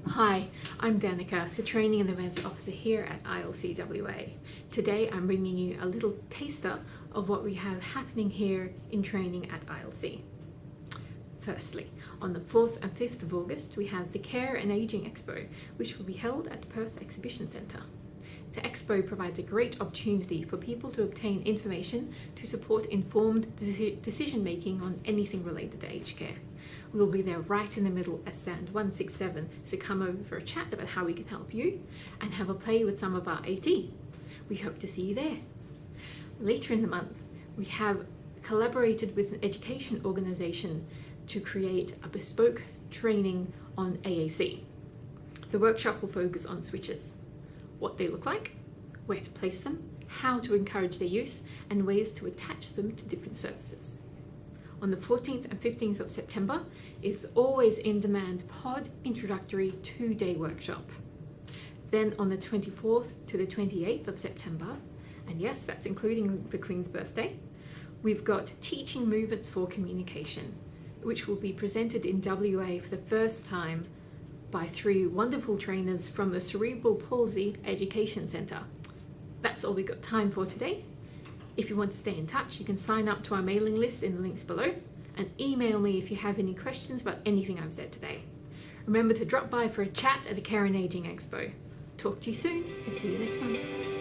Hi, I'm Danika, the Training and Events Officer here at ILC WA. Today I'm bringing you a little taster of what we have happening here in training at ILC. Firstly, on the 4th and 5th of August we have the Care and Aging Expo, which will be held at Perth Exhibition Centre. The Expo provides a great opportunity for people to obtain information to support informed decision making on anything related to aged care. We'll be there right in the middle at stand 167, so come over for a chat about how we can help you and have a play with some of our AT. We hope to see you there. Later in the month, we have collaborated with an education organisation to create a bespoke training on AAC. The workshop will focus on switches, what they look like, where to place them, how to encourage their use, and ways to attach them to different services. On the 14th and 15th of September is the Always in Demand Pod Introductory 2-day workshop. Then on the 24th to the 28th of September, and yes, that's including the Queen's birthday, we've got Teaching Movements for Communication, which will be presented in WA for the first time by 3 wonderful trainers from the Cerebral Palsy Education Centre. That's all we've got time for today. If you want to stay in touch, you can sign up to our mailing list in the links below and email me if you have any questions about anything I've said today. Remember to drop by for a chat at the Care and Aging Expo. Talk to you soon and see you next month.